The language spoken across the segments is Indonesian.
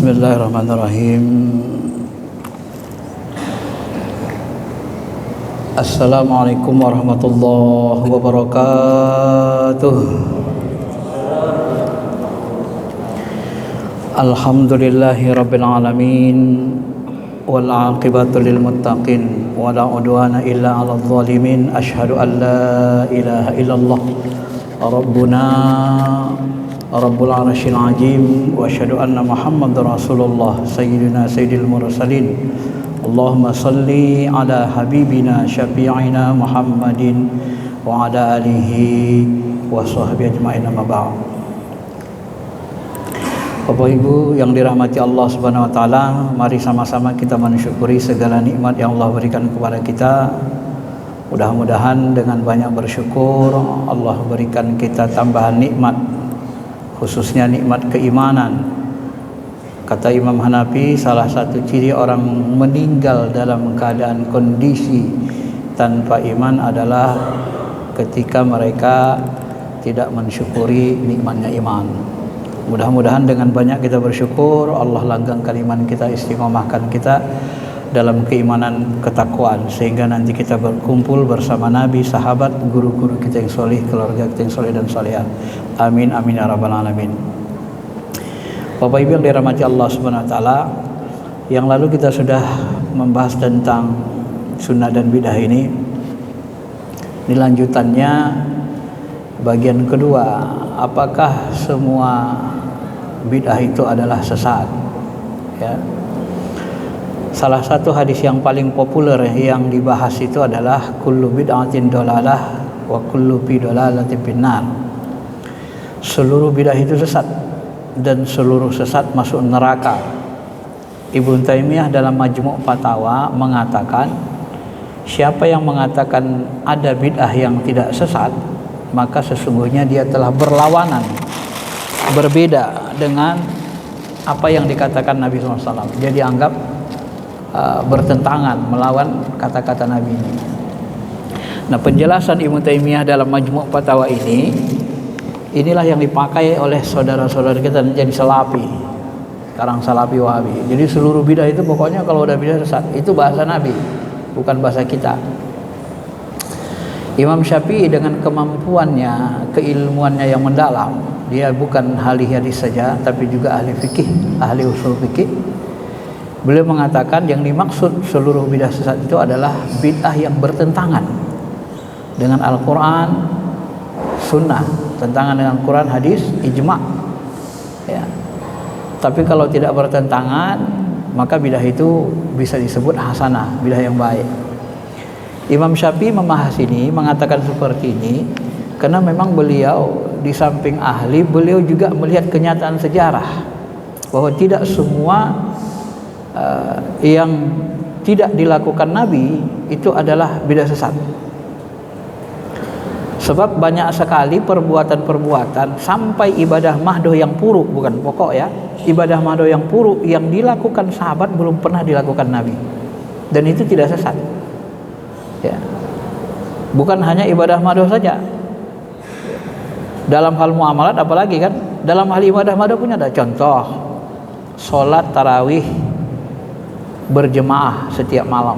Bismillahirrahmanirrahim. Assalamualaikum warahmatullahi wabarakatuh. Alhamdulillahi rabbil alamin, wal aqibatu lil muttaqin, wala udwana illa 'alal zalimin. Asyhadu an la ilaha illallah rabbuna Rabbul Arsyil Azim, wa asyhadu anna Muhammadar Rasulullah sayyidina sayyidil mursalin. Allahumma salli ala habibina syafi'ina Muhammadin wa ala alihi wa sahbihi ajma'in, amma ba'd. Bapak Ibu yang dirahmati Allah Subhanahu wa taala, mari sama-sama kita mensyukuri segala nikmat yang Allah berikan kepada kita. Mudah-mudahan dengan banyak bersyukur Allah berikan kita tambahan nikmat, khususnya nikmat keimanan. Kata Imam Hanafi, salah satu ciri orang meninggal dalam keadaan kondisi tanpa iman adalah ketika mereka tidak mensyukuri nikmatnya iman. Mudah-mudahan dengan banyak kita bersyukur, Allah langgengkan iman kita, istiqomahkan kita dalam keimanan, ketakwaan, sehingga nanti kita berkumpul bersama Nabi, sahabat, guru-guru kita yang soleh, keluarga kita yang soleh dan soleha. Amin amin ya rabbal alamin. Bapak Ibu yang dirahmati Allah Subhanahu wa taala, yang lalu kita sudah membahas tentang sunnah dan bidah ini. Ini lanjutannya, bagian kedua, apakah semua bidah itu adalah sesat? Ya. Salah satu hadis yang paling populer yang dibahas itu adalah kullu bid'atin dolalah wa kullu fi dolalatin finnar. Seluruh bidah itu sesat dan seluruh sesat masuk neraka. Ibnu Taimiyah dalam Majmu' Fatawa mengatakan, siapa yang mengatakan ada bid'ah yang tidak sesat, maka sesungguhnya dia telah berlawanan, berbeda dengan apa yang dikatakan Nabi SAW. Dia dianggap bertentangan, melawan kata-kata Nabi ini. Nah, penjelasan Ibnu Taimiyah dalam Majmu' Fatawa inilah yang dipakai oleh saudara-saudara kita jadi salafi. Sekarang salafi wahabi. Jadi seluruh bidah itu pokoknya kalau udah bidah sesat. Itu bahasa Nabi, bukan bahasa kita. Imam Syafi'i dengan kemampuannya, keilmuannya yang mendalam, dia bukan ahli hadis saja, tapi juga ahli fikih, ahli usul fikih. Beliau mengatakan yang dimaksud seluruh bidah sesat itu adalah bid'ah yang bertentangan dengan Al-Quran, Sunnah, tentangan dengan Quran, hadis, ijma'. Ya. Tapi kalau tidak bertentangan, maka bidah itu bisa disebut hasanah, bidah yang baik. Imam Syafi'i membahas ini, mengatakan seperti ini, karena memang beliau di samping ahli, beliau juga melihat kenyataan sejarah bahwa tidak semua yang tidak dilakukan Nabi itu adalah bidah sesat. Sebab banyak sekali perbuatan-perbuatan sampai ibadah mahdoh yang puruk, bukan pokok ya, ibadah mahdoh yang puruk yang dilakukan sahabat belum pernah dilakukan Nabi, dan itu tidak sesat. Ya. Bukan hanya ibadah mahdoh saja, dalam hal muamalat apalagi kan, dalam hal ibadah mahdoh punya ada contoh, sholat tarawih berjemaah setiap malam.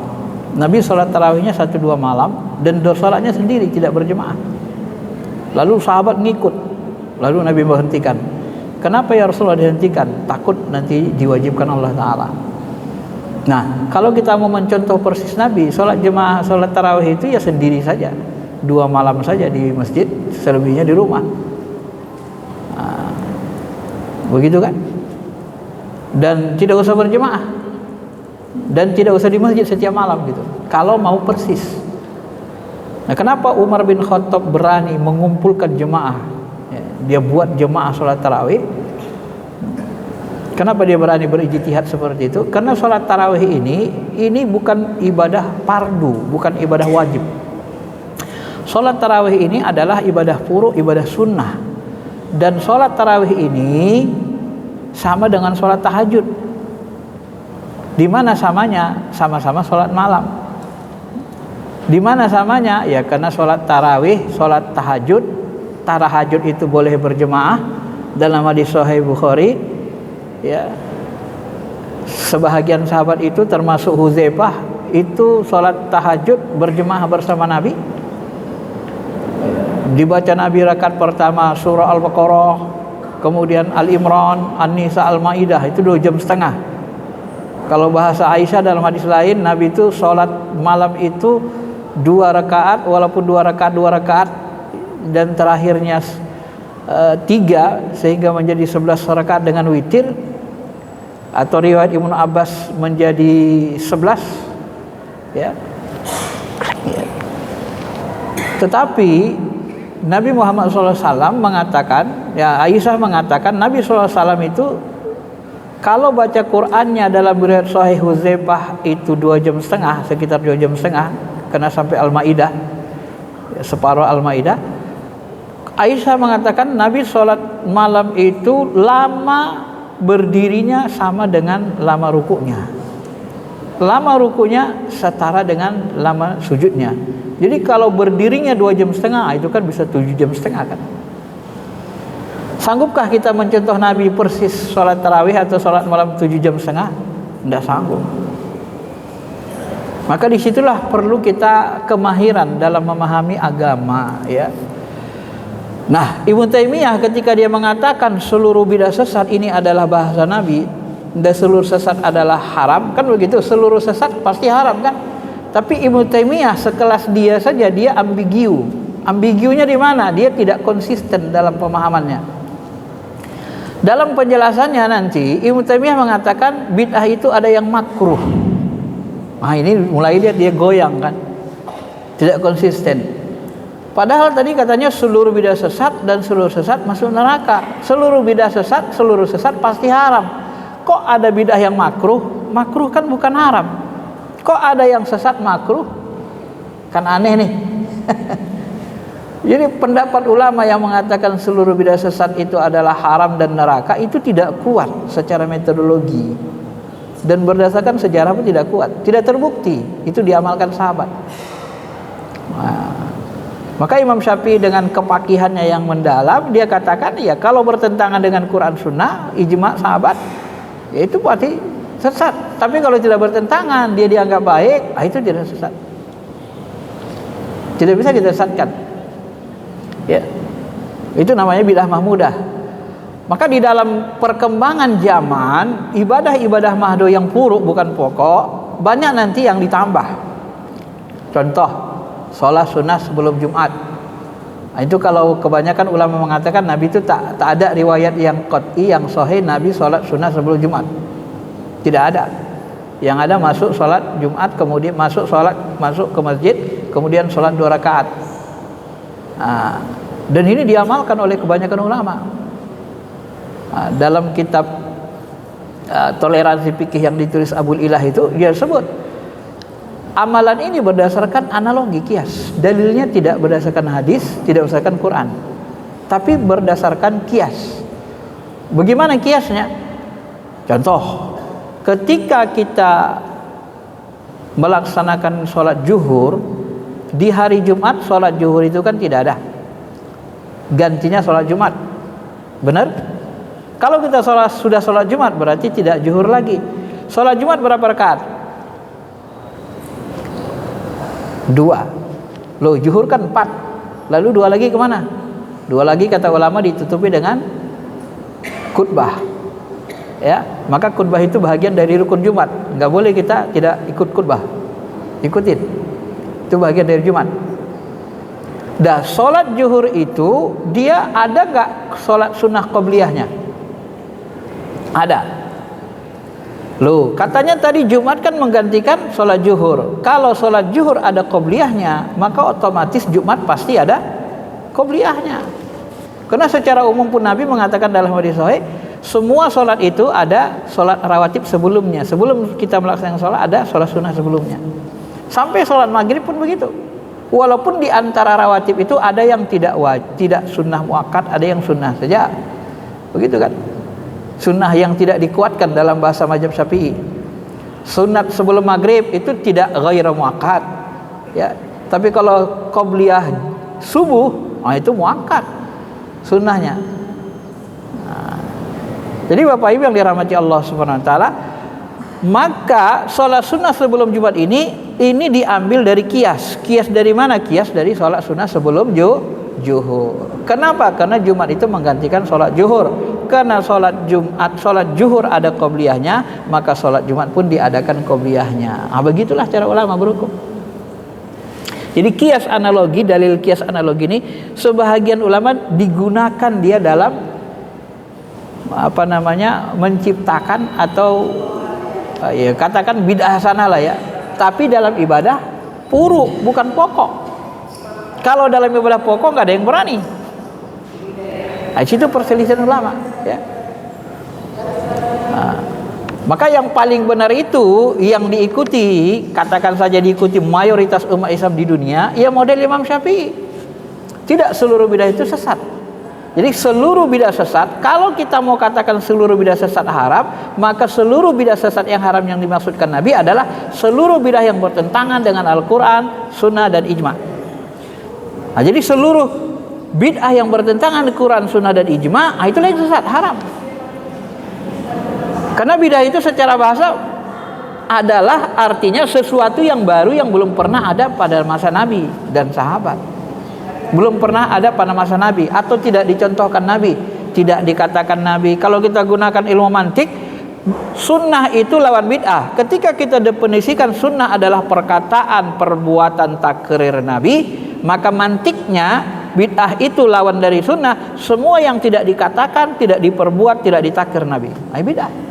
Nabi sholat tarawihnya 1-2 malam dan sholatnya sendiri, tidak berjemaah. Lalu sahabat ngikut, lalu Nabi berhentikan. Kenapa ya Rasulullah dihentikan? Takut nanti diwajibkan Allah Ta'ala. Nah, kalau kita mau mencontoh persis Nabi, sholat jemaah, sholat tarawih itu ya sendiri saja, 2 malam saja di masjid, selebihnya di rumah. Nah, begitu kan? Dan tidak usah berjemaah, dan tidak usah di masjid setiap malam gitu, kalau mau persis. Nah, kenapa Umar bin Khattab berani mengumpulkan jemaah? Ya, dia buat jemaah sholat tarawih. Kenapa dia berani berijtihad seperti itu? Karena sholat tarawih ini bukan ibadah fardu, bukan ibadah wajib. Sholat tarawih ini adalah ibadah furu', ibadah sunnah. Dan sholat tarawih ini sama dengan sholat tahajud. Di mana samanya? Sama-sama sholat malam. Di mana samanya? Ya karena sholat tarawih, sholat tahajud. Tahajud itu boleh berjemaah dalam hadis Sahih Bukhari. Ya, Sebahagian sahabat itu termasuk Hudzaifah itu sholat tahajud berjemaah bersama Nabi. Dibaca Nabi rakaat pertama surah Al-Baqarah, kemudian Al-Imran, An-Nisa, Al-Maidah, itu 2 jam setengah. Kalau bahasa Aisyah dalam hadis lain, Nabi itu sholat malam itu 2 rakaat, walaupun 2 rakaat dan terakhirnya 3 sehingga menjadi 11 rakaat dengan witir, atau riwayat Ibnu Abbas menjadi 11 ya. Tetapi Nabi Muhammad SAW mengatakan, ya Aisyah mengatakan Nabi SAW itu kalau baca Qur'annya dalam riwayat Sahih Hudzaifah itu 2 jam setengah, sekitar 2 jam setengah, karena sampai Al-Maidah, separuh Al-Maidah. Aisyah mengatakan Nabi sholat malam itu lama berdirinya sama dengan lama rukuknya. Lama rukuknya setara dengan lama sujudnya. Jadi kalau berdirinya 2 jam setengah, itu kan bisa 7 jam setengah kan. Sanggupkah kita mencontoh Nabi persis sholat tarawih atau sholat malam 7 jam setengah? Tidak sanggup. Maka disitulah perlu kita kemahiran dalam memahami agama ya. Nah, Ibnu Taimiyah ketika dia mengatakan seluruh bidah sesat ini adalah bahasa Nabi dan seluruh sesat adalah haram, kan begitu, seluruh sesat pasti haram kan? Tapi Ibnu Taimiyah sekelas dia saja dia ambigu. Ambigunya di mana? Dia tidak konsisten dalam pemahamannya. Dalam penjelasannya nanti Ibnu Taimiyah mengatakan bid'ah itu ada yang makruh. Nah, ini mulai dia goyang kan. Tidak konsisten. Padahal tadi katanya seluruh bidah sesat dan seluruh sesat masuk neraka. Seluruh bidah sesat, seluruh sesat pasti haram. Kok ada bidah yang makruh? Makruh kan bukan haram. Kok ada yang sesat makruh? Kan aneh nih. Jadi pendapat ulama yang mengatakan seluruh bidah sesat itu adalah haram dan neraka itu tidak kuat secara metodologi. Dan berdasarkan sejarah pun tidak kuat. Tidak terbukti. Itu diamalkan sahabat. Nah, maka Imam Syafi'i dengan kepakihannya yang mendalam, dia katakan ya kalau bertentangan dengan Quran Sunnah, ijma sahabat, ya itu berarti sesat. Tapi kalau tidak bertentangan, dia dianggap baik, itu tidak sesat. Tidak bisa kita sesatkan. Ya, itu namanya bidah mahmudah. Maka di dalam perkembangan zaman, ibadah-ibadah mahdoh yang buruk bukan pokok, banyak nanti yang ditambah. Contoh, sholat sunnah sebelum Jumat. Nah, itu kalau kebanyakan ulama mengatakan Nabi itu tak ada riwayat yang qat'i yang sahih Nabi sholat sunnah sebelum Jumat. Tidak ada. Yang ada masuk sholat Jumat, kemudian masuk ke masjid, kemudian sholat 2 rakaat. Nah, dan ini diamalkan oleh kebanyakan ulama. Nah, dalam kitab toleransi fikih yang ditulis Abul Ilah itu dia sebut amalan ini berdasarkan analogi kias. Dalilnya tidak berdasarkan hadis, tidak berdasarkan Quran, tapi berdasarkan kias. Bagaimana kiasnya? Contoh, ketika kita melaksanakan sholat zuhur di hari Jumat, sholat zuhur itu kan tidak ada, gantinya sholat Jumat. Benar? Kalau kita sudah sholat Jumat berarti tidak zuhur lagi. Sholat Jumat berapa rakaat? 2. Loh, zuhur kan 4. Lalu 2 lagi kemana? 2 lagi kata ulama ditutupi dengan khutbah. Ya, maka khutbah itu bahagian dari rukun Jumat. Enggak boleh kita tidak ikut khutbah. Ikutin. Itu bahagian dari Jumat. Dah, sholat zuhur itu dia ada enggak sholat sunnah qobliyahnya? Ada. Loh, katanya tadi Jumat kan menggantikan sholat zuhur. Kalau sholat zuhur ada qobliyahnya, maka otomatis Jumat pasti ada qobliyahnya. Karena secara umum pun Nabi mengatakan dalam hadis sahih, semua sholat itu ada sholat rawatib sebelumnya. Sebelum kita melaksanakan sholat ada sholat sunnah sebelumnya. Sampai sholat maghrib pun begitu. Walaupun di antara rawatib itu ada yang tidak sunnah muakkad, ada yang sunnah saja. Begitu kan? Sunnah yang tidak dikuatkan dalam bahasa mazhab Syafi'i. Sunat sebelum maghrib itu tidak ghairu muakkad. Ya, tapi kalau qobliyah subuh, itu muakkad sunnahnya. Nah, jadi Bapak Ibu yang dirahmati Allah Subhanahu wa taala, Maka sholat sunnah sebelum Jumat ini diambil dari kias. Kias dari mana? Kias dari sholat sunnah sebelum Zuhur. Kenapa? Karena Jumat itu menggantikan sholat zuhur. Karena sholat zuhur ada qobliyahnya, maka sholat Jumat pun diadakan qobliyahnya. Begitulah cara ulama berhukum. Jadi kias analogi, dalil kias analogi ini sebahagian ulama digunakan dia dalam menciptakan atau ya katakan bid'ah sana lah ya. Tapi dalam ibadah puru, bukan pokok. Kalau dalam ibadah pokok nggak ada yang berani. Nah, itu perselisihan ulama ya. Maka yang paling benar itu yang diikuti, katakan saja diikuti mayoritas umat Islam di dunia, ya model Imam Syafi'i. Tidak seluruh bidah itu sesat. Jadi seluruh bidah sesat, kalau kita mau katakan seluruh bidah sesat haram, maka seluruh bidah sesat yang haram yang dimaksudkan Nabi adalah seluruh bidah yang bertentangan dengan Al-Quran, Sunnah, dan Ijma'. Nah, jadi seluruh bid'ah yang bertentangan dengan Quran, Sunnah, dan Ijma', itulah yang sesat, haram. Karena bid'ah itu secara bahasa adalah artinya sesuatu yang baru yang belum pernah ada pada masa Nabi dan sahabat. Belum pernah ada pada masa Nabi atau tidak dicontohkan Nabi, tidak dikatakan Nabi. Kalau kita gunakan ilmu mantik, sunnah itu lawan bid'ah. Ketika kita definisikan sunnah adalah perkataan, perbuatan, takrir Nabi, maka mantiknya bid'ah itu lawan dari sunnah. Semua yang tidak dikatakan, tidak diperbuat, tidak ditakrir Nabi, bid'ah.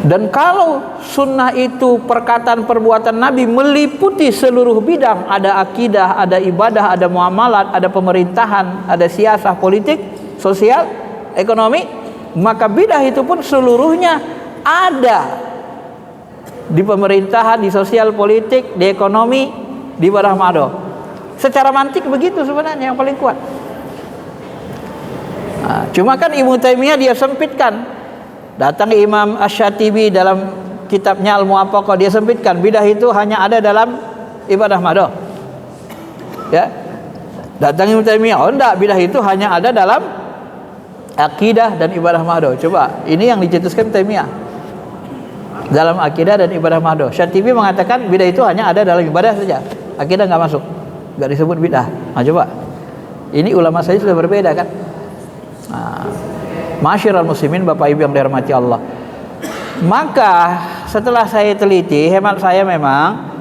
Dan kalau sunnah itu perkataan perbuatan Nabi meliputi seluruh bidang, ada akidah, ada ibadah, ada muamalat, ada pemerintahan, ada siasah, politik, sosial, ekonomi, maka bidah itu pun seluruhnya ada di pemerintahan, di sosial, politik, di ekonomi, di ibadah mado. Secara mantik begitu sebenarnya yang paling kuat. Cuma kan Ibnu Taimiyah dia sempitkan. Datang Imam Asy-Syatibi dalam kitabnya Al-Muwaffaqah, dia sempitkan bidah itu hanya ada dalam ibadah mado. Ya. Datang Ibnu Taimiyah, enggak, bidah itu hanya ada dalam akidah dan ibadah mado. Coba, ini yang dicetuskan Taimiyah. Dalam akidah dan ibadah mado. Syatibi mengatakan bidah itu hanya ada dalam ibadah saja. Akidah enggak masuk. Enggak disebut bidah. Nah, coba. Ini ulama saya sudah berbeda kan? Masyiral muslimin, Bapak Ibu yang dirahmati Allah. Maka setelah saya teliti, hemat saya memang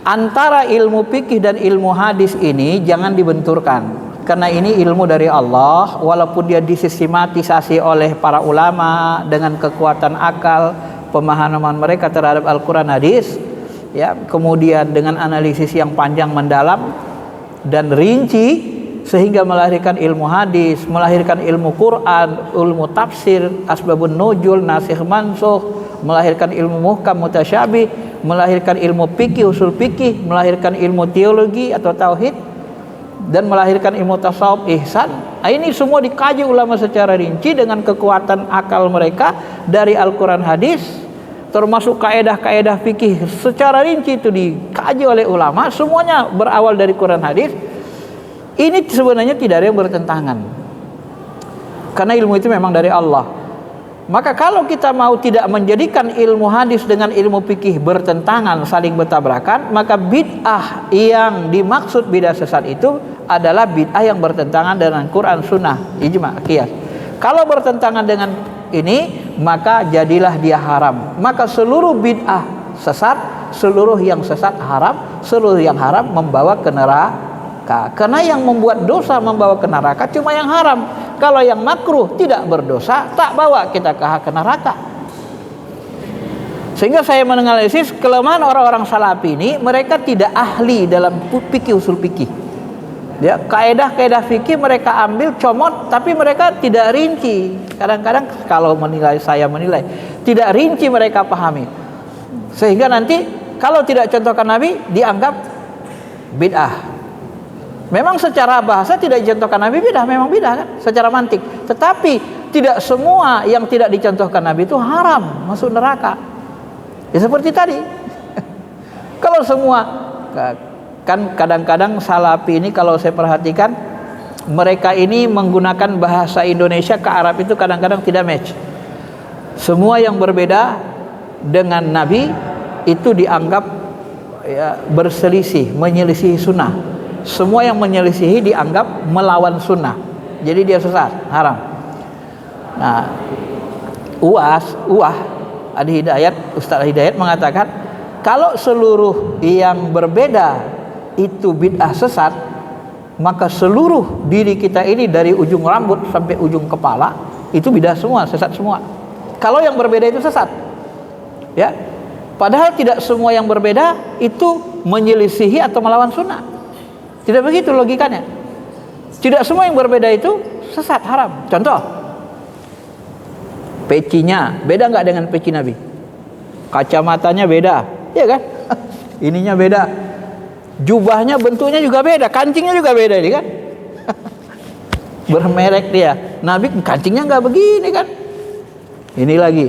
antara ilmu fikih dan ilmu hadis ini jangan dibenturkan. Karena ini ilmu dari Allah, walaupun dia disistematisasi oleh para ulama dengan kekuatan akal, pemahaman mereka terhadap Al-Quran hadis, ya, kemudian dengan analisis yang panjang mendalam dan rinci, sehingga melahirkan ilmu hadis, melahirkan ilmu Quran, ilmu tafsir, asbabun nuzul, nasikh mansukh, melahirkan ilmu muhkam mutasyabih, melahirkan ilmu fikih, usul fikih, melahirkan ilmu teologi atau tauhid, dan melahirkan ilmu tasawuf, ihsan. Ini semua dikaji ulama secara rinci dengan kekuatan akal mereka dari Al-Quran hadis, termasuk kaedah-kaedah fikih secara rinci itu dikaji oleh ulama, semuanya berawal dari Quran hadis. Ini sebenarnya tidak ada yang bertentangan, karena ilmu itu memang dari Allah. Maka kalau kita mau tidak menjadikan ilmu hadis dengan ilmu fikih bertentangan, saling bertabrakan, maka bid'ah yang dimaksud bid'ah sesat itu adalah bid'ah yang bertentangan dengan Quran, Sunnah, Ijma', Qiyas. Kalau bertentangan dengan ini, maka jadilah dia haram. Maka seluruh bid'ah sesat, seluruh yang sesat haram, seluruh yang haram membawa ke neraka. Karena yang membuat dosa membawa ke neraka cuma yang haram. Kalau yang makruh tidak berdosa, tak bawa kita ke neraka. Sehingga saya menganalisis kelemahan orang-orang salafi ini, mereka tidak ahli dalam fikih, usul fikih. Ya, kaedah-kaedah fikih mereka ambil comot, tapi mereka tidak rinci. Kadang-kadang kalau saya menilai tidak rinci mereka pahami. Sehingga nanti kalau tidak contohkan Nabi dianggap bid'ah. Memang secara bahasa tidak dicontohkan Nabi bidah, memang bidah kan, secara mantik. Tetapi tidak semua yang tidak dicontohkan Nabi itu haram, masuk neraka. Ya seperti tadi. Kalau semua, kan kadang-kadang salafi ini kalau saya perhatikan, mereka ini menggunakan bahasa Indonesia ke Arab itu kadang-kadang tidak match. Semua yang berbeda dengan Nabi itu dianggap ya, berselisih, menyelisihi sunnah. Semua yang menyelisihi dianggap melawan sunnah, jadi dia sesat, haram. Nah, Ustaz Hidayat mengatakan kalau seluruh yang berbeda itu bid'ah sesat, maka seluruh diri kita ini dari ujung rambut sampai ujung kepala itu bid'ah semua, sesat semua. Kalau yang berbeda itu sesat, ya. Padahal tidak semua yang berbeda itu menyelisihi atau melawan sunnah. Tidak begitu logikanya. Tidak semua yang berbeda itu sesat, haram. Contoh, pecinya beda nggak dengan peci Nabi? Kacamatanya beda, ya kan? Ininya beda. Jubahnya bentuknya juga beda, kancingnya juga beda ini kan? Bermerek dia. Nabi kancingnya nggak begini kan? Ini lagi.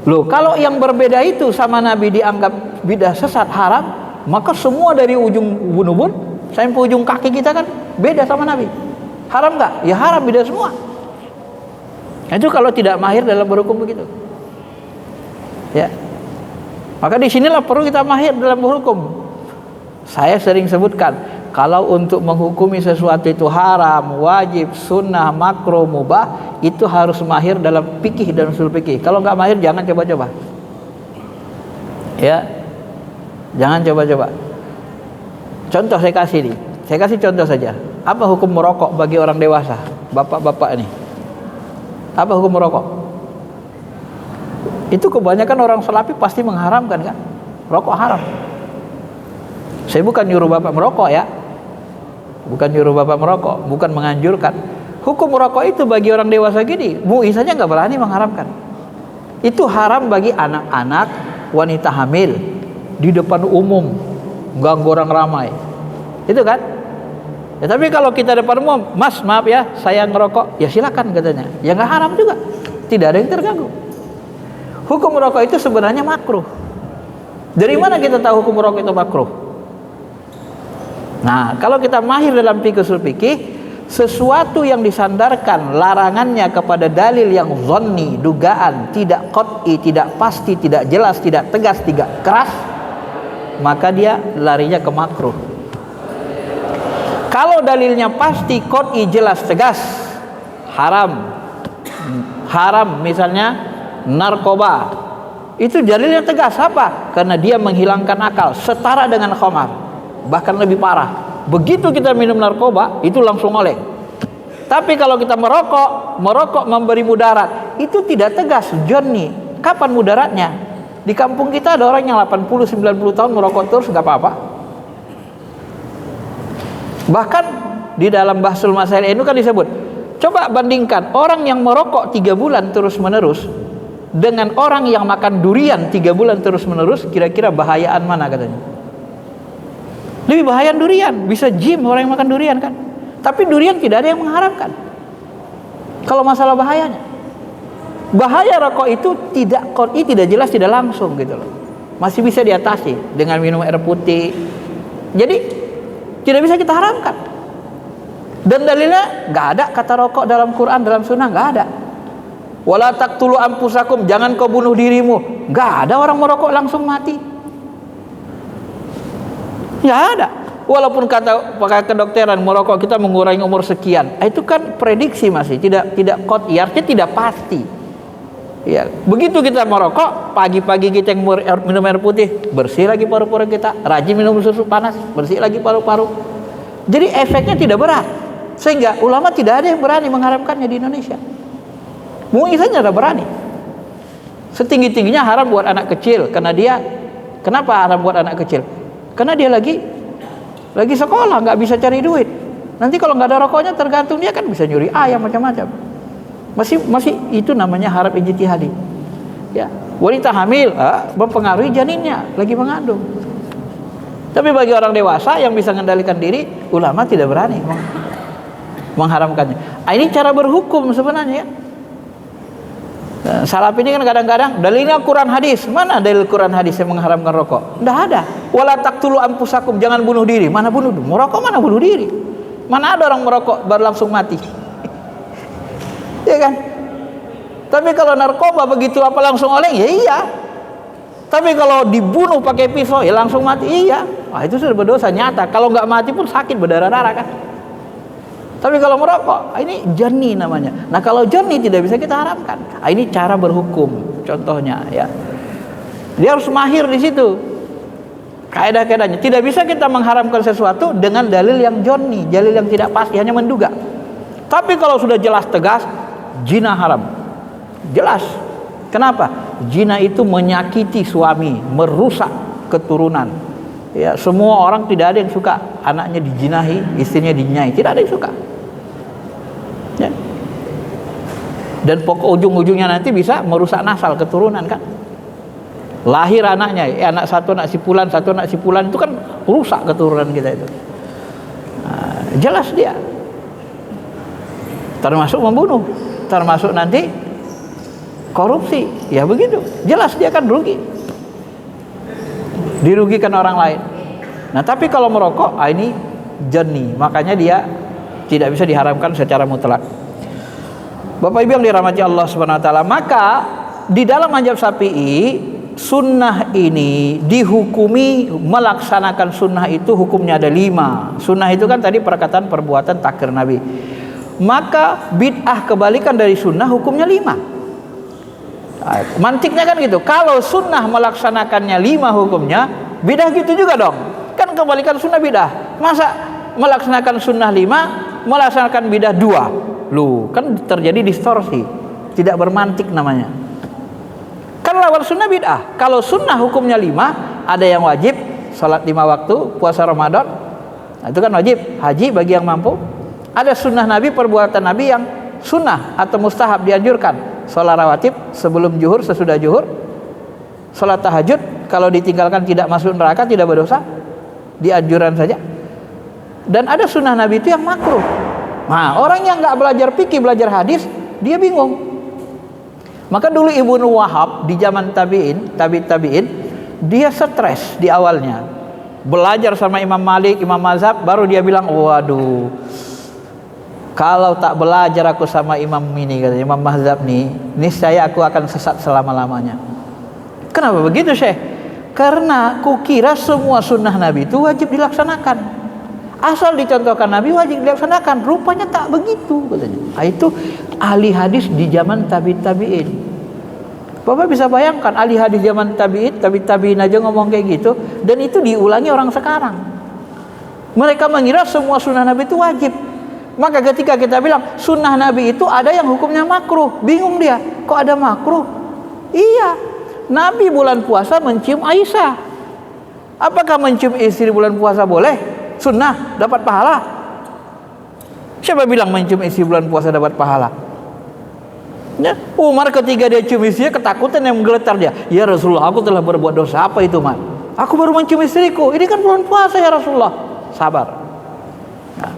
Loh, kalau yang berbeda itu sama Nabi dianggap bidah sesat, haram, maka semua dari ujung ubun-ubun sampai ujung kaki kita kan beda sama Nabi. Haram nggak? Ya haram, bidah semua. Itu kalau tidak mahir dalam berhukum begitu. Ya. Maka disinilah perlu kita mahir dalam berhukum. Saya sering sebutkan, kalau untuk menghukumi sesuatu itu haram, wajib, sunnah, makruh, mubah, itu harus mahir dalam fikih dan usul fikih. Kalau nggak mahir jangan coba-coba. Ya, jangan coba-coba. Contoh saya kasih nih, saya kasih contoh saja. Apa hukum merokok bagi orang dewasa, bapak-bapak ini? Apa hukum merokok? Itu kebanyakan orang Salafi pasti mengharamkan kan? Rokok haram. Saya bukan nyuruh bapak merokok ya, bukan nyuruh bapak merokok, bukan menganjurkan. Hukum merokok itu bagi orang dewasa gini, MUI saja nggak berani mengharamkan. Itu haram bagi anak-anak, wanita hamil, di depan umum, ganggu orang ramai. Itu kan? Ya, tapi kalau kita depan umum, Mas maaf ya, saya ngerokok, ya silakan katanya. Ya nggak haram juga, tidak ada yang terganggu. Hukum merokok itu sebenarnya makruh. Dari mana kita tahu hukum merokok itu makruh? Nah, kalau kita mahir dalam fikih usul fikih, sesuatu yang disandarkan larangannya kepada dalil yang zonni, dugaan, tidak qat'i, tidak pasti, tidak jelas, tidak tegas, tidak keras, maka dia larinya ke makruh. Kalau dalilnya pasti, qat'i, jelas, tegas, haram. Haram misalnya narkoba. Itu dalilnya tegas, apa? Karena dia menghilangkan akal, setara dengan khamar. Bahkan lebih parah. Begitu kita minum narkoba, itu langsung oleh. Tapi kalau kita merokok memberi mudarat, itu tidak tegas, jonni. Kapan mudaratnya? Di kampung kita ada orang yang 80-90 tahun merokok terus nggak apa-apa. Bahkan di dalam Bahsul Masail itu kan disebut, coba bandingkan orang yang merokok 3 bulan terus menerus dengan orang yang makan durian 3 bulan terus menerus, kira-kira bahayaan mana katanya? Lebih bahaya durian, bisa jim orang yang makan durian kan. Tapi durian tidak ada yang mengharamkan. Kalau masalah bahayanya, bahaya rokok itu tidak qat'i, tidak jelas, tidak langsung gitu loh. Masih bisa diatasi dengan minum air putih. Jadi tidak bisa kita haramkan. Dan dalilnya nggak ada kata rokok dalam Quran, dalam Sunnah nggak ada. Wala taqtulu anfusakum, jangan kau bunuh dirimu. Nggak ada orang merokok langsung mati. Ya ada. Walaupun kata pakai kedokteran merokok kita mengurangi umur sekian, itu kan prediksi masih tidak qat'i, artinya tidak pasti. Ya, begitu kita merokok, pagi-pagi kita yang minum air putih, bersih lagi paru-paru kita, rajin minum susu panas, bersih lagi paru-paru. Jadi efeknya tidak berat. Sehingga ulama tidak ada yang berani mengharamkannya di Indonesia. MUI saja tidak berani. Setinggi-tingginya haram buat anak kecil, karena dia, kenapa haram buat anak kecil? Karena dia lagi sekolah, nggak bisa cari duit. Nanti kalau nggak ada rokoknya, tergantung dia kan bisa nyuri ayam macam-macam. Masih itu namanya haram ijtihadi. Ya, wanita hamil mempengaruhi janinnya lagi mengandung. Tapi bagi orang dewasa yang bisa mengendalikan diri, ulama tidak berani mengharamkannya. Ini cara berhukum sebenarnya. Salafi ini kan kadang-kadang dalilnya Quran hadis. Mana dalil Quran hadis yang mengharamkan rokok? Tidak ada. Wala taqtulu anfusakum, jangan bunuh diri. Mana bunuh diri? Merokok mana bunuh diri? Mana ada orang merokok baru langsung mati? Ya kan? Tapi kalau narkoba begitu apa langsung oleng, ya iya. Tapi kalau dibunuh pakai pisau, ya langsung mati, iya. Itu sudah berdosa nyata. Kalau nggak mati pun sakit, berdarah-darah kan. Tapi kalau merokok, ini jernih namanya. Nah kalau jernih tidak bisa kita haramkan. Ini cara berhukum, contohnya ya. Dia harus mahir di situ. Kaidah-kaidahnya. Tidak bisa kita mengharamkan sesuatu dengan dalil yang jernih, dalil yang tidak pasti, hanya menduga. Tapi kalau sudah jelas tegas, zina haram. Jelas. Kenapa? Zina itu menyakiti suami, merusak keturunan. Ya, semua orang tidak ada yang suka anaknya dijinahi, istrinya dijinahi. Tidak ada yang suka. Ya. Dan pokok ujung-ujungnya nanti bisa merusak nasal keturunan kan. Lahir anaknya, anak satu anak si fulan, satu anak si fulan, itu kan rusak keturunan kita itu. Nah, jelas dia. Termasuk membunuh, termasuk nanti korupsi, ya begitu. Jelas dia kan rugi, dirugikan orang lain. Nah tapi kalau merokok, ini jernih, makanya dia tidak bisa diharamkan secara mutlak. Bapak Ibu yang dirahmati Allah Subhanahu Wa Taala, maka di dalam mazhab Syafi'i sunnah ini dihukumi, melaksanakan sunnah itu hukumnya ada 5. Sunnah itu kan tadi perkataan, perbuatan, takrir Nabi. Maka bid'ah kebalikan dari sunnah hukumnya 5. Mantiknya kan gitu. Kalau sunnah melaksanakannya 5 hukumnya, bid'ah gitu juga dong. Kan kebalikan sunnah bid'ah. Masa melaksanakan sunnah 5, melaksanakan bid'ah 2? Loh, kan terjadi distorsi. Tidak bermantik namanya. Kan lawan sunnah bid'ah. Kalau sunnah hukumnya 5, ada yang wajib, salat 5 waktu, puasa Ramadan, nah, itu kan wajib. Haji bagi yang mampu. Ada sunnah Nabi, perbuatan Nabi yang sunnah atau mustahab, dianjurkan. Salat rawatib sebelum zuhur, sesudah zuhur. Salat tahajud kalau ditinggalkan tidak masuk neraka, tidak berdosa, dianjuran saja. Dan ada sunnah Nabi itu yang makruh. Nah, orang yang nggak belajar fikih, belajar hadis, dia bingung. Maka dulu Ibnu Wahab di zaman tabi'in, dia stres di awalnya. Belajar sama Imam Malik, Imam Mazhab, baru dia bilang, waduh, kalau tak belajar aku sama Imam ini, katanya, Imam Mazhab nih, niscaya aku akan sesat selama-lamanya. Kenapa begitu, Syekh? Karena kukira semua sunnah Nabi itu wajib dilaksanakan. Asal dicontohkan Nabi wajib dilaksanakan, rupanya tak begitu, katanya. Itu ahli hadis di zaman tabi'in. Bapak bisa bayangkan ahli hadis zaman tabi'in aja ngomong kayak gitu, dan itu diulangi orang sekarang. Mereka mengira semua sunnah Nabi itu wajib. Maka ketika kita bilang sunnah Nabi itu ada yang hukumnya makruh, bingung dia, kok ada makruh? Iya, Nabi bulan puasa mencium Aisyah. Apakah mencium istri bulan puasa boleh? Sunnah, dapat pahala? Siapa bilang mencium istri bulan puasa dapat pahala? Ya, Umar ketika dia cium istrinya, ketakutan yang menggeletar dia. Ya Rasulullah, aku telah berbuat dosa. Apa itu, Umar? Aku baru mencium istriku. Ini kan bulan puasa ya Rasulullah. Sabar. Nah,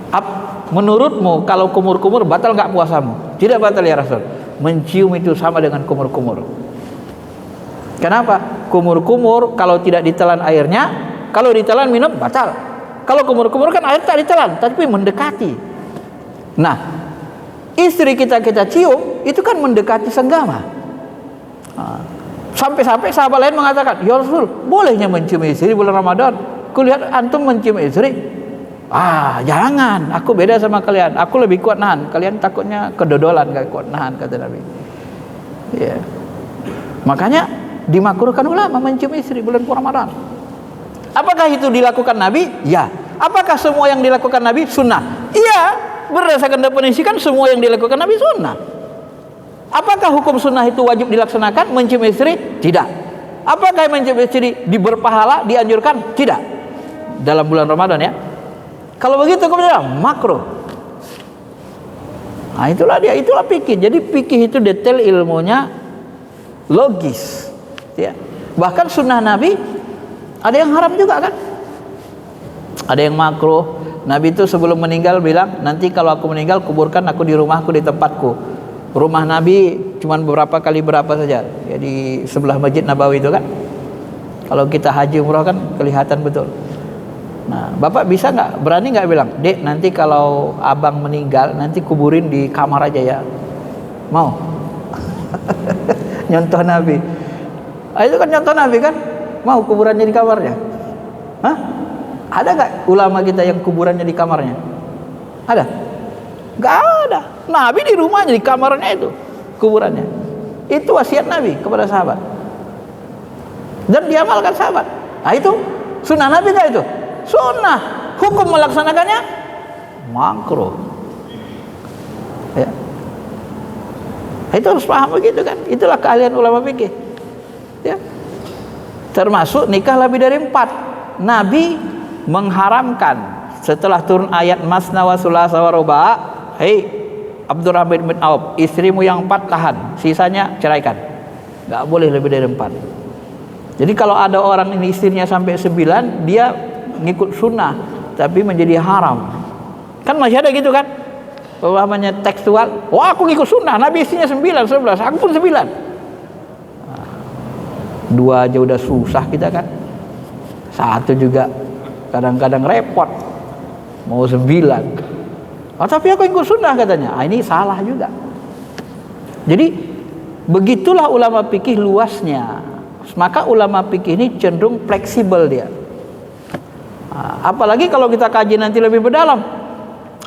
menurutmu kalau kumur-kumur batal nggak puasamu? Tidak batal ya Rasul. Mencium itu sama dengan kumur-kumur. Kenapa? Kumur-kumur kalau tidak ditelan airnya, kalau ditelan minum batal. Kalau kumur-kumur kan air tak ditelan, tapi mendekati. Nah, istri kita cium, itu kan mendekati senggama. Sampai-sampai sahabat lain mengatakan, ya Rasul, bolehnya mencium istri bulan Ramadan? Kulihat antum mencium istri. Jangan, aku beda sama kalian. Aku lebih kuat nahan. Kalian takutnya kedodolan, gak kuat nahan, kata Nabi. Ya. Makanya dimakruhkan ulama mencium istri bulan Ramadan. Apakah itu dilakukan Nabi? Ya. Apakah semua yang dilakukan Nabi sunnah? Iya. Berdasarkan definisi kan semua yang dilakukan Nabi sunnah. Apakah hukum sunnah itu wajib dilaksanakan? Mencium istri? Tidak. Apakah mencium istri berpahala, dianjurkan? Tidak. Dalam bulan Ramadan ya. Kalau begitu kemudian makruh. Nah itulah dia, itulah fikih. Jadi fikih itu detail ilmunya, logis. Ya. Bahkan sunnah Nabi ada yang haram juga kan? Ada yang makruh. Nabi itu sebelum meninggal bilang, nanti kalau aku meninggal kuburkan aku di rumahku, di tempatku. Rumah Nabi cuma beberapa kali berapa saja. Ya, di sebelah Masjid Nabawi itu kan. Kalau kita haji umrah kan kelihatan betul. Nah, Bapak bisa nggak, berani nggak bilang, Dek nanti kalau abang meninggal nanti kuburin di kamar aja ya? Mau? Nyontoh Nabi. Itu kan nyontoh Nabi kan? Mau kuburannya di kamarnya? Hah? Ada nggak ulama kita yang kuburannya di kamarnya? Ada? Nggak ada. Nabi di rumahnya, di kamarnya itu kuburannya. Itu wasiat Nabi kepada sahabat. Dan diamalkan sahabat. Nah itu sunnah Nabi nggak itu? Sunnah. Hukum melaksanakannya makruh. Ya. Itu harus paham begitu kan? Itulah keahlian ulama fikih. Ya. Termasuk nikah lebih dari 4. Nabi mengharamkan setelah turun ayat masna wa sulasa wa ruba', hei Abdurrahman bin Auf, istrimu yang 4 tahan, sisanya ceraikan. Enggak boleh lebih dari 4. Jadi kalau ada orang ini istrinya sampai 9, dia ngikut sunnah tapi menjadi haram. Kan masih ada gitu kan? Umpamanya tekstual, wah aku ngikut sunnah, Nabi istrinya 9, 11, aku pun 9. 2 aja udah susah kita kan. 1 juga kadang-kadang repot. Mau 9. Tapi aku ikut sunnah katanya. Ini salah juga. Jadi begitulah ulama fikih luasnya. Maka ulama fikih ini cenderung fleksibel dia. Apalagi kalau kita kaji nanti lebih mendalam,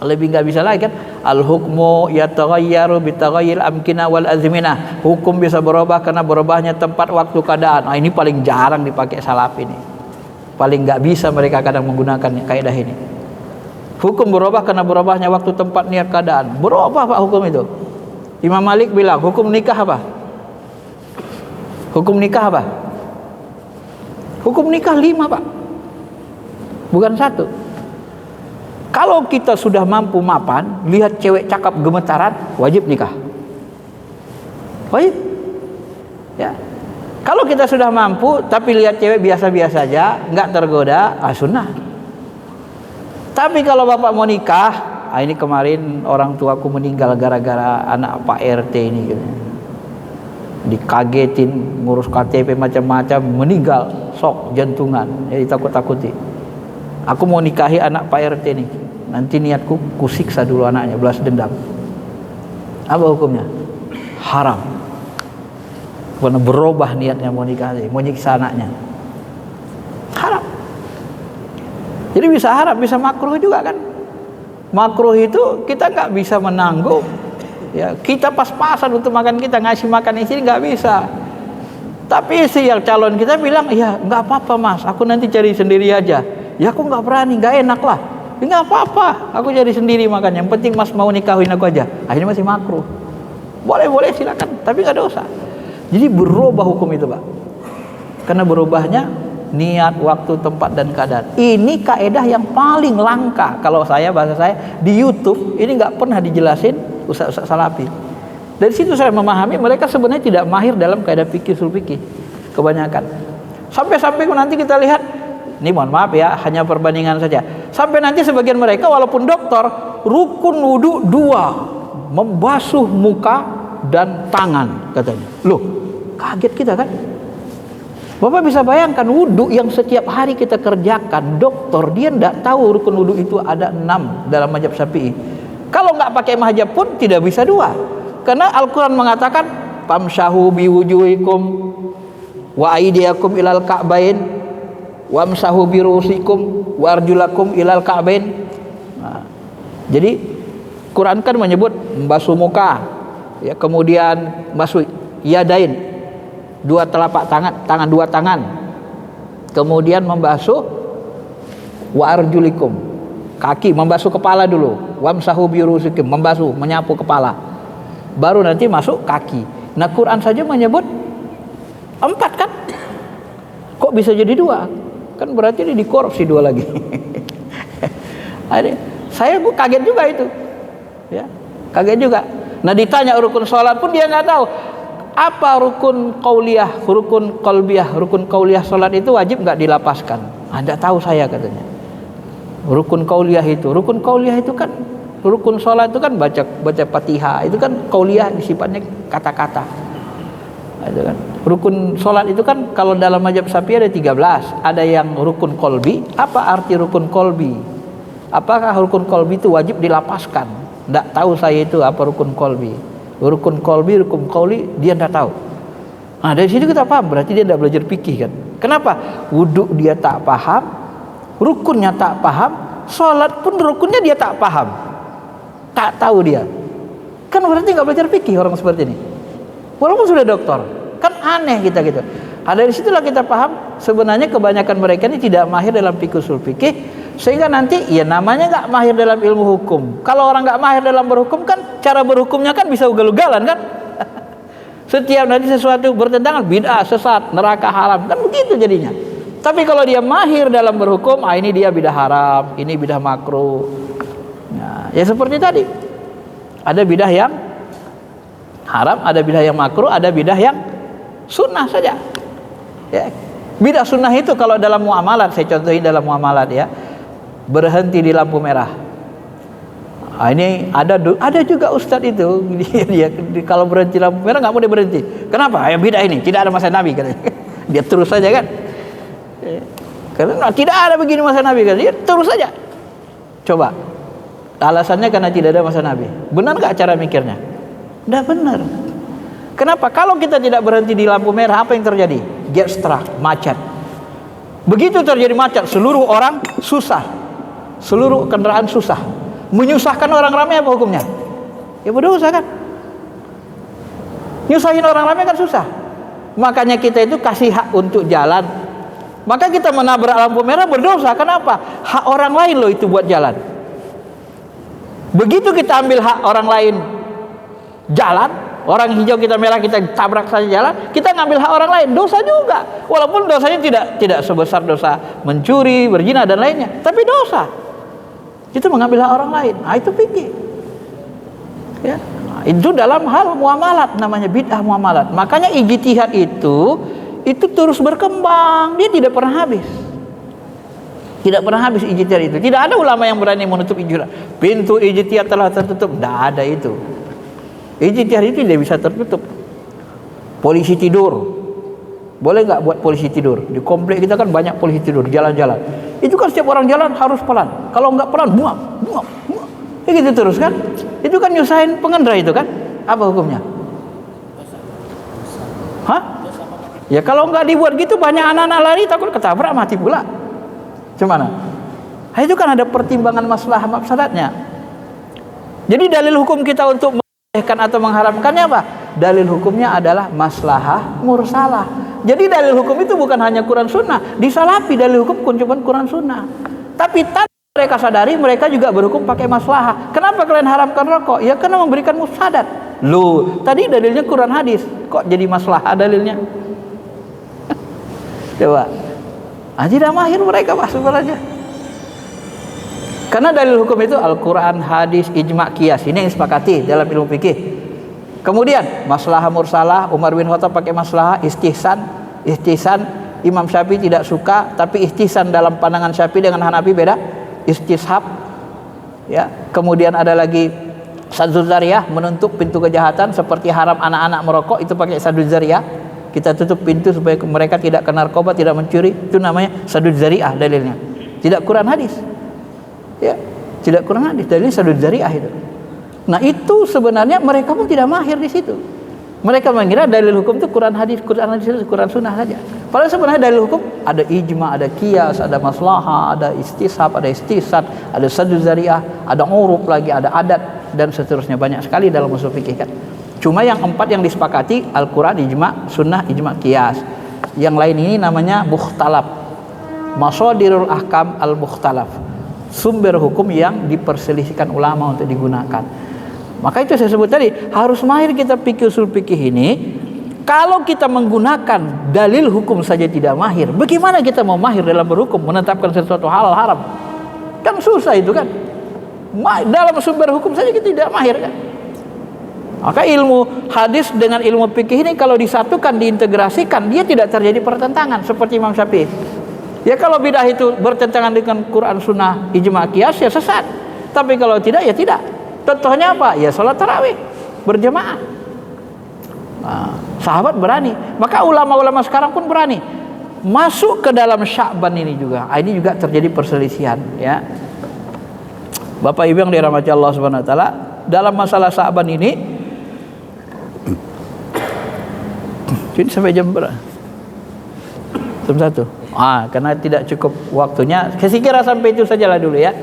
lebih nggak bisa lagi kan. Al hukmu yataghayyaru bitaghayyil amkina wal azminah. Hukum bisa berubah karena berubahnya tempat, waktu, keadaan. Ini paling jarang dipakai salaf ini. Paling nggak bisa mereka kadang menggunakan kaidah ini. Hukum berubah karena berubahnya waktu, tempat, niat, keadaan. Berubah Pak hukum itu. Imam Malik bilang hukum nikah apa? Hukum nikah apa? Hukum nikah 5 Pak, bukan 1. Kalau kita sudah mampu mapan, lihat cewek cakep gemetaran, wajib nikah. Wajib. Ya. Kalau kita sudah mampu, tapi lihat cewek biasa-biasa aja, nggak tergoda, sunnah. Tapi kalau bapak mau nikah, ini kemarin orang tuaku meninggal gara-gara anak Pak RT ini. Gitu. Dikagetin, ngurus KTP macam-macam, meninggal, sok jantungan, jadi takut-takuti. Aku mau nikahi anak Pak RT ini. Nanti niatku kusiksa dulu anaknya, balas dendam. Apa hukumnya? Haram. Karena berubah niatnya mau nikah, mau nyiksa anaknya. Haram. Jadi bisa haram, bisa makruh juga kan. Makruh itu kita nggak bisa menanggung. Ya, kita pas-pasan untuk makan, kita ngasih makan istri nggak bisa. Tapi istri yang calon kita bilang, ya nggak apa-apa mas, aku nanti cari sendiri aja. Ya aku nggak berani, nggak enak lah. Ya nggak apa-apa, aku cari sendiri makan. Yang penting mas mau nikahin aku aja. Akhirnya masih makruh. Boleh silakan, tapi nggak dosa. Jadi berubah hukum itu pak. Karena berubahnya niat, waktu, tempat, dan keadaan. Ini kaedah yang paling langka. Kalau bahasa saya di YouTube ini nggak pernah dijelasin ustaz-ustaz salafi. Dari situ saya memahami mereka sebenarnya tidak mahir dalam kaedah fikih usul fikih kebanyakan. Sampai nanti kita lihat, ini mohon maaf ya, hanya perbandingan saja. Sampai nanti sebagian mereka walaupun dokter, rukun wudu 2, membasuh muka dan tangan katanya. Loh, kaget kita kan? Bapak bisa bayangkan wudu yang setiap hari kita kerjakan, dokter dia tidak tahu rukun wudu itu ada 6 dalam mazhab Syafi'i. Kalau nggak pakai mazhab pun tidak bisa 2. Karena Al-Quran mengatakan famshahu biwujuhikum wa aydiyakum ilal ka'bain wamsahu birusikum wa arjulakum ilal ka'bain. Nah, jadi Quran kan menyebut membasuh muka, ya, kemudian basuh yadain, 2 telapak tangan 2 tangan, kemudian membasuh wa arjulikum, kaki, membasuh kepala dulu, wamsahu birusikum, membasuh, menyapu kepala, baru nanti masuk kaki. Nah Quran saja menyebut 4 kan, kok bisa jadi 2? Kan berarti ini dikorupsi 2 lagi. Saya kaget juga itu, ya, kaget juga. Nah ditanya rukun sholat pun dia nggak tahu. Apa rukun qauliyah, rukun qalbiyah, rukun qauliyah sholat itu wajib nggak dilapaskan? Anda tahu saya katanya. Rukun qauliyah itu kan rukun sholat itu kan baca Fatihah, itu kan qauliyah sifatnya kata-kata. Itu kan. Rukun sholat itu kan kalau dalam mazhab Syafi'i ada 13, ada yang rukun qalbi. Apa arti rukun qalbi? Apakah rukun qalbi itu wajib dilapaskan? Nggak tahu saya itu apa rukun qalbi. Rukun qalbi, rukun qauli dia tidak tahu. Nah, dari situ kita paham berarti dia tidak belajar fikih kan. Kenapa? Wudhu dia tak paham, rukunnya tak paham, sholat pun rukunnya dia tak paham, tak tahu dia. Kan berarti nggak belajar fikih orang seperti ini. Walaupun sudah doktor, kan aneh kita gitu. Dari situlah kita paham sebenarnya kebanyakan mereka ini tidak mahir dalam usul fikih, sehingga nanti ya namanya nggak mahir dalam ilmu hukum. Kalau orang nggak mahir dalam berhukum kan cara berhukumnya kan bisa ugal-ugalan kan. Setiap nanti sesuatu bertentangan bid'ah, sesat, neraka, haram, kan begitu jadinya. Tapi kalau dia mahir dalam berhukum, ini dia bidah haram, ini bidah makruh. Nah, ya seperti tadi. Ada bidah yang haram, ada bidah yang makruh, ada bidah yang sunnah saja. Ya. Bidah sunnah itu kalau dalam muamalat, saya contohin dalam muamalat ya. Berhenti di lampu merah. Ini ada juga ustadz itu dia kalau berhenti lampu merah nggak mau dia berhenti. Kenapa? Ya bidah ini tidak ada masa Nabi katanya. Dia terus saja kan. Karena tidak ada begini masa Nabi kan. Dia terus saja. Coba. Alasannya karena tidak ada masa Nabi. Benar nggak cara mikirnya? Tidak benar. Kenapa? Kalau kita tidak berhenti di lampu merah, apa yang terjadi? Get stuck, macet. Begitu terjadi macet, seluruh orang susah. Seluruh kendaraan susah. Menyusahkan orang ramai apa hukumnya? Ya berdosa kan? Nyusahin orang ramai kan susah. Makanya kita itu kasih hak untuk jalan. Maka kita menabrak lampu merah berdosa. Kenapa? Hak orang lain loh itu buat jalan. Begitu kita ambil hak orang lain jalan, orang hijau kita merah kita tabrak saja jalan, kita ngambil hak orang lain, dosa juga. Walaupun dosanya tidak sebesar dosa mencuri, berzina dan lainnya, tapi dosa. Itu mengambil hak orang lain. Nah, itu fikih. Ya. Nah, itu dalam hal muamalat namanya bid'ah muamalat. Makanya ijtihad itu terus berkembang, dia tidak pernah habis. Tidak pernah habis ijtihad itu. Tidak ada ulama yang berani menutup ijtihad. Pintu ijtihad telah tertutup. Tidak ada itu. Ijtihad itu tidak bisa tertutup. Polisi tidur. Boleh nggak buat polisi tidur? Di komplek kita kan banyak polisi tidur jalan-jalan. Itu kan setiap orang jalan harus pelan. Kalau nggak pelan, buang. Ya gitu terus kan? Itu kan nyusahin pengendara itu kan? Apa hukumnya? Hah? Ya kalau nggak dibuat gitu banyak anak-anak lari takut ketabrak mati pula. Gimana? Nah, itu kan ada pertimbangan masalah mafsadatnya. Jadi dalil hukum kita untuk membolehkan atau mengharamkannya apa? Dalil hukumnya adalah maslahah mursalah. Jadi dalil hukum itu bukan hanya Quran Sunnah. Disalapi dalil hukum cuma Quran Sunnah. Tapi tanpa mereka sadari mereka juga berhukum pakai maslahah. Kenapa kalian haramkan rokok? Ya karena memberikan mufsadat. Loh, tadi dalilnya Quran hadis. Kok jadi maslahah dalilnya? Coba. Tidak mahir mereka Pak sebenarnya. Karena dalil hukum itu Al-Quran, hadis, ijma' qiyas. Ini yang disepakati dalam ilmu fikih. Kemudian maslahah mursalah, Umar bin Khattab pakai maslahah, istihsan. Imam Syafi'i tidak suka, tapi istihsan dalam pandangan Syafi'i dengan Hanafi beda. Istishab. Ya, kemudian ada lagi Sadduz Zariyah, menutup pintu kejahatan seperti haram anak-anak merokok, itu pakai Sadduz Zariyah. Kita tutup pintu supaya mereka tidak kena narkoba, tidak mencuri. Itu namanya Sadduz Zariyah dalilnya. Tidak Quran hadis. Ya, tidak Quran hadis, dalilnya Sadduz Zariyah itu. Nah, itu sebenarnya mereka pun tidak mahir di situ. Mereka mengira dalil hukum itu Quran hadis itu Quran sunnah saja. Padahal sebenarnya dalil hukum ada ijma, ada qiyas, ada maslahah, ada istishab, ada istisad, ada Sadduz Zariyah, ada uruf lagi, ada adat dan seterusnya, banyak sekali dalam usul fikih kan. Cuma yang 4 yang disepakati Al-Quran, ijma, sunnah, ijma, qiyas. Yang lain ini namanya mukhtalaf. Masadirul ahkam al-mukhtalaf. Sumber hukum yang diperselisihkan ulama untuk digunakan. Maka itu saya sebut tadi, harus mahir kita fikih usul fikih ini. Kalau kita menggunakan dalil hukum saja tidak mahir, bagaimana kita mau mahir dalam berhukum, menetapkan sesuatu halal haram? Kan susah itu kan. Dalam sumber hukum saja kita tidak mahir kan. Maka ilmu hadis dengan ilmu fikih ini kalau disatukan, diintegrasikan, dia tidak terjadi pertentangan seperti Imam Syafi'i. Ya kalau bidah itu bertentangan dengan Quran Sunnah, ijma' qiyas ya sesat. Tapi kalau tidak ya tidak. Contohnya apa? Ya sholat tarawih berjamaah. Nah, sahabat berani. Maka ulama-ulama sekarang pun berani masuk ke dalam Sya'ban ini juga. Ini juga terjadi perselisihan ya. Bapak Ibu yang dirahmati Allah Subhanahu wa taala, dalam masalah Sya'ban ini Jadi sampai jam berapa? Jam 1. Karena tidak cukup waktunya. Saya kira sampai itu sajalah dulu ya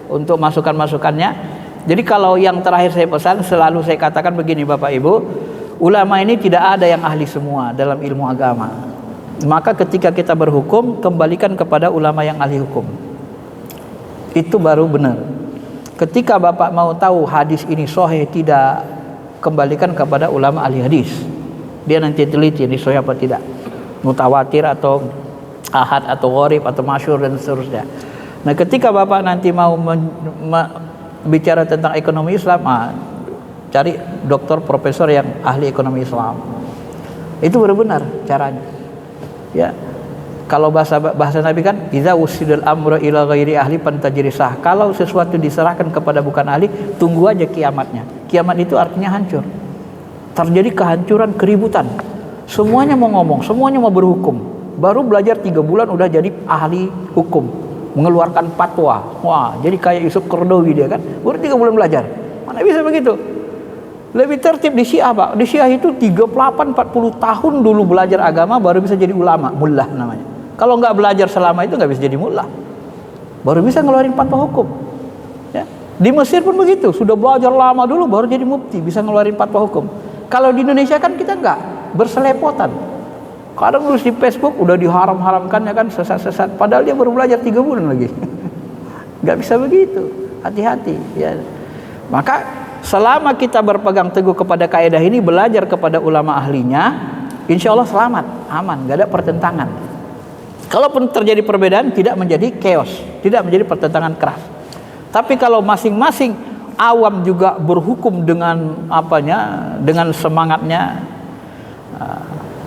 untuk masukan-masukannya. Jadi kalau yang terakhir saya pesan, selalu saya katakan begini Bapak Ibu, ulama ini tidak ada yang ahli semua dalam ilmu agama. Maka ketika kita berhukum, kembalikan kepada ulama yang ahli hukum. Itu baru benar. Ketika Bapak mau tahu hadis ini sahih tidak, kembalikan kepada ulama ahli hadis. Dia nanti teliti ini sahih apa tidak, mutawatir atau ahad atau gharib atau masyhur dan seterusnya. Nah, ketika Bapak nanti mau bicara tentang ekonomi Islam, cari doktor profesor yang ahli ekonomi Islam. Itu benar-benar caranya. Ya. Kalau bahasa Nabi kan, idza usidul amru ila ghairi ahli fantajrisah. Kalau sesuatu diserahkan kepada bukan ahli, tunggu aja kiamatnya. Kiamat itu artinya hancur. Terjadi kehancuran, keributan. Semuanya mau ngomong, semuanya mau berhukum. Baru belajar 3 bulan udah jadi ahli hukum, mengeluarkan fatwa. Wah, jadi kayak Yusuf Qaradawi dia kan. Baru 3 bulan belajar. Mana bisa begitu? Lebih tertib di Syiah, Pak. Di Syiah itu 38-40 tahun dulu belajar agama baru bisa jadi ulama, mullah namanya. Kalau nggak belajar selama itu nggak bisa jadi mullah. Baru bisa ngeluarin fatwa hukum. Ya. Di Mesir pun begitu, sudah belajar lama dulu baru jadi mufti, bisa ngeluarin fatwa hukum. Kalau di Indonesia kan kita nggak, berselepotan. Kadang nulis di Facebook udah diharam-haramkan ya kan, sesat-sesat. Padahal dia baru belajar 3 bulan lagi. Nggak bisa begitu. Hati-hati. Ya. Maka selama kita berpegang teguh kepada kaidah ini, belajar kepada ulama ahlinya, insya Allah selamat, aman, nggak ada pertentangan. Kalaupun terjadi perbedaan, tidak menjadi chaos, tidak menjadi pertentangan keras. Tapi kalau masing-masing awam juga berhukum dengan dengan semangatnya,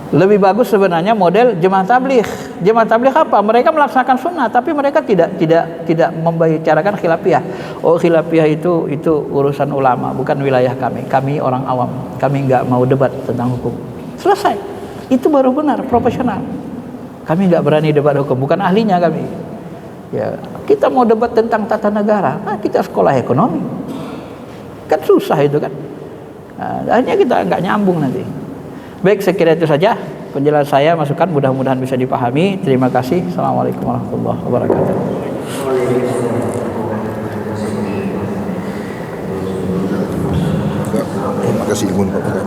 lebih bagus sebenarnya model jemaah tabligh. Jemaah tabligh apa? Mereka melaksanakan sunnah, tapi mereka tidak membicarakan khilafiyah. Oh, khilafiyah itu urusan ulama, bukan wilayah kami. Kami orang awam, kami nggak mau debat tentang hukum. Selesai. Itu baru benar, profesional. Kami nggak berani debat hukum, bukan ahlinya kami. Ya, kita mau debat tentang tata negara, kita sekolah ekonomi. Kan susah itu kan. Akhirnya kita nggak nyambung nanti. Baik, sekira itu saja penjelasan saya, masukan, mudah-mudahan bisa dipahami. Terima kasih. Assalamualaikum warahmatullahi wabarakatuh. Terima kasih Ibu Bapak.